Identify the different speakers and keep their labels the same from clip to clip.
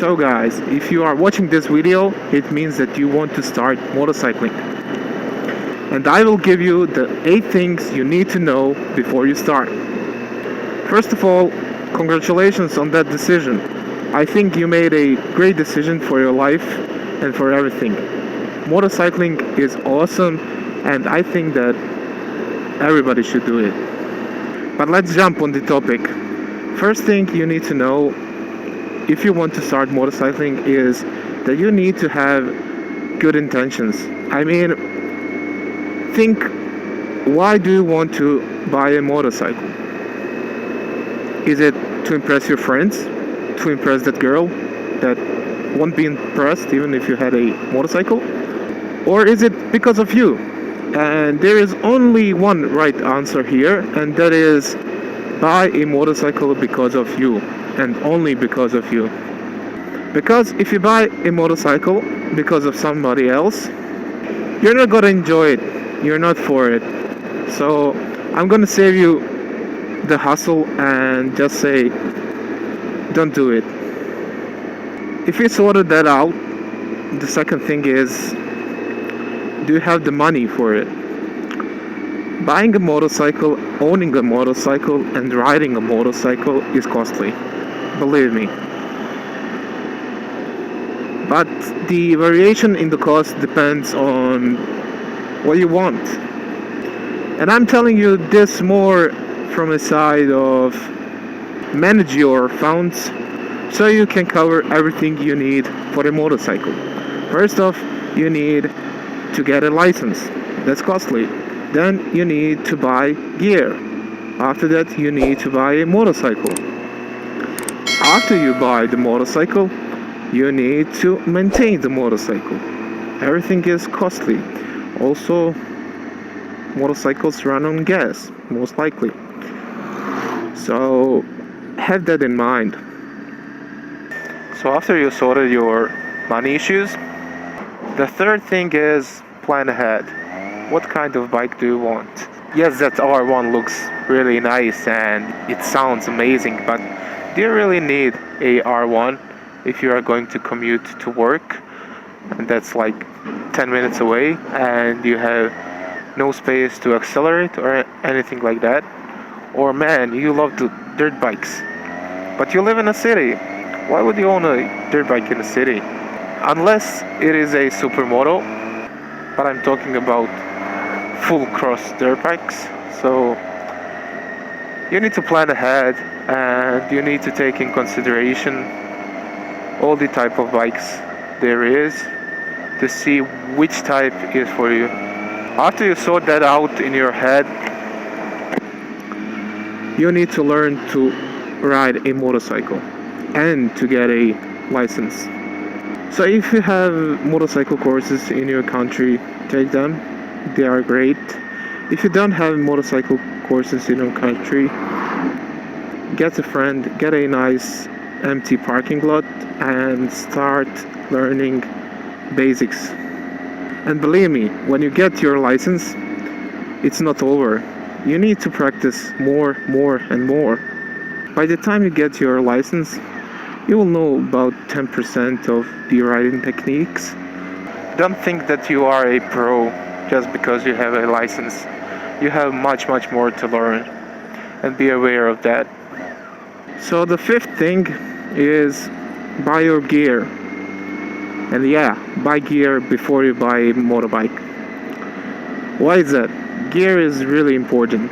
Speaker 1: So guys, if you are watching this video, it means that you want to start motorcycling. And I will give you the 8 things you need to know before you start. First of all, congratulations on that decision. I think you made a great decision for your life and for everything. Motorcycling is awesome, and I think that everybody should do it. But let's jump on the topic. First thing you need to know if you want to start motorcycling is that you need to have good intentions. I mean, think, why do you want to buy a motorcycle? Is it to impress your friends? To impress that girl that won't be impressed even if you had a motorcycle? Or is it because of you? And there is only one right answer here, and that is buy a motorcycle because of you, and only because of you. Because if you buy a motorcycle because of somebody else, you're not gonna enjoy it. You're not for it. So I'm gonna save you the hassle and just say, don't do it. If you sorted that out, the second thing is, do you have the money for it? Buying a motorcycle, owning a motorcycle, and riding a motorcycle is costly. Believe me. But the variation in the cost depends on what you want. And I'm telling you this more from a side of manage your funds so you can cover everything you need for a motorcycle. First off, you need to get a license. That's costly. Then you need to buy gear. After that, you need to buy a motorcycle. After you buy the motorcycle, you need to maintain the motorcycle. Everything is costly. Also, motorcycles run on gas, most likely. So have that in mind. So after you sorted your money issues, the third thing is plan ahead. What kind of bike do you want? Yes, that R1 looks really nice and it sounds amazing, but do you really need a R1 if you are going to commute to work? And that's like 10 minutes away and you have no space to accelerate or anything like that. Or man, you love the dirt bikes, but you live in a city. Why would you own a dirt bike in a city? Unless it is a supermoto, but I'm talking about full cross dirt bikes. So you need to plan ahead and you need to take in consideration all the type of bikes there is to see which type is for you. After you sort that out in your head, you need to learn to ride a motorcycle and to get a license. So if you have motorcycle courses in your country, take them. They are great. If you don't have motorcycle courses in your country, get a friend, get a nice empty parking lot and start learning basics. And believe me, when you get your license, it's not over. You need to practice more and more. By the time you get your license, you will know about 10% of the riding techniques. Don't think that you are a pro just because you have a license. You have much more to learn, and be aware of that. So the fifth thing is buy your gear. And yeah, buy gear before you buy a motorbike. Why is that? Gear is really important.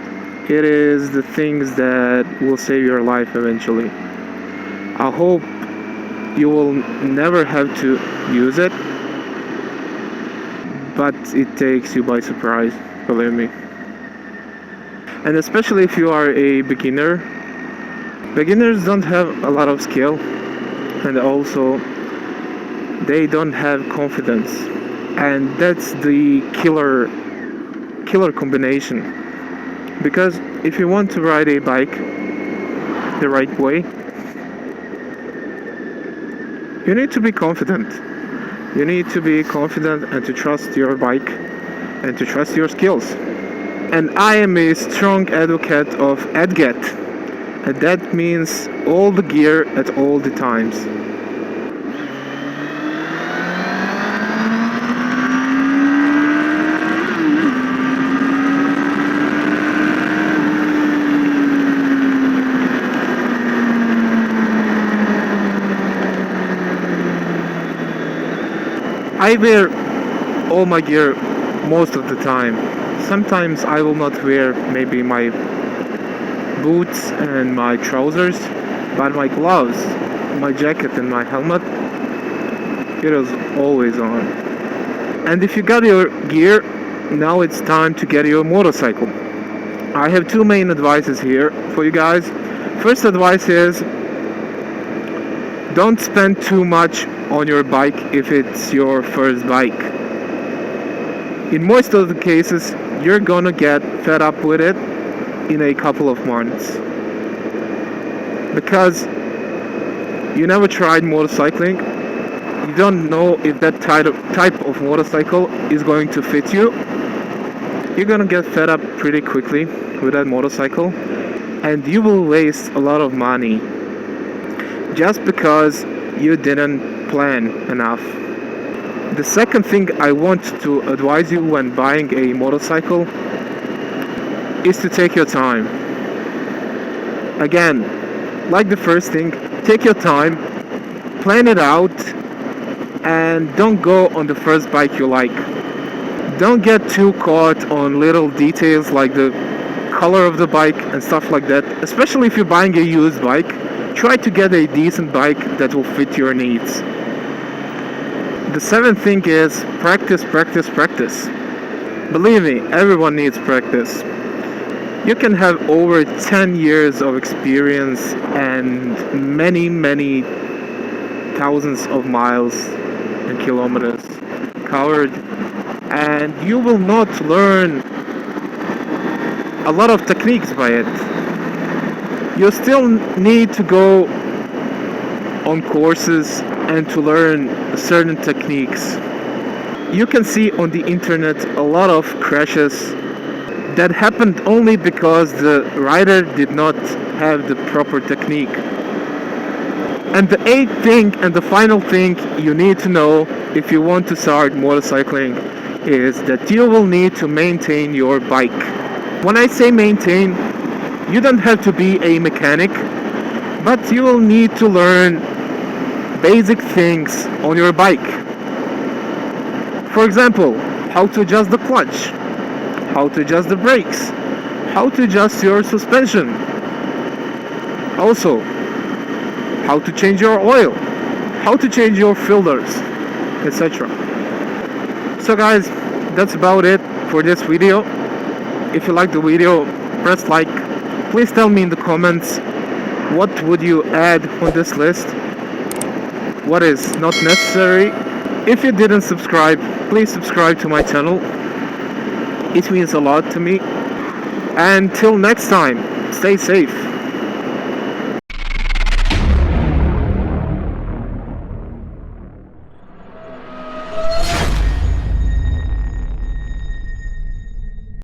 Speaker 1: It is the things that will save your life eventually. I hope you will never have to use it, but it takes you by surprise, believe me. And especially if you are a beginner, beginners don't have a lot of skill, and also they don't have confidence, and that's the killer combination. Because if you want to ride a bike the right way, you need to be confident. You need to be confident and to trust your bike and to trust your skills. And I am a strong advocate of ADGET, and that means all the gear at all the times. I wear all my gear most of the time. Sometimes I will not wear maybe my boots and my trousers, but my gloves, my jacket and my helmet, it is always on. And if you got your gear, now it's time to get your motorcycle. I have two main advices here for you guys. First advice is don't spend too much on your bike if it's your first bike. In most of the cases, you're gonna get fed up with it in a couple of months. Because you never tried motorcycling, you don't know if that type of motorcycle is going to fit you. You're gonna get fed up pretty quickly with that motorcycle, and you will waste a lot of money just because you didn't plan enough. The second thing I want to advise you when buying a motorcycle is to take your time. Again, like the first thing, take your time, plan it out, and don't go on the first bike you like. Don't get too caught on little details like the color of the bike and stuff like that. Especially if you're buying a used bike, try to get a decent bike that will fit your needs. The seventh thing is practice, practice, practice. Believe me, everyone needs practice. You can have over 10 years of experience and many, many thousands of miles and kilometers covered, and you will not learn a lot of techniques by it. You still need to go on courses and to learn certain techniques. You can see on the internet a lot of crashes that happened only because the rider did not have the proper technique. And the eighth thing and the final thing you need to know if you want to start motorcycling is that you will need to maintain your bike. When I say maintain, you don't have to be a mechanic, but you will need to learn basic things on your bike. For example, how to adjust the clutch, how to adjust the brakes, how to adjust your suspension. Also, how to change your oil, how to change your filters, etc. So guys, that's about it for this video. If you like the video, press like. Please tell me in the comments what would you add on this list, what is not necessary. If you didn't subscribe, please subscribe to my channel. It means a lot to me. And till next time, stay safe.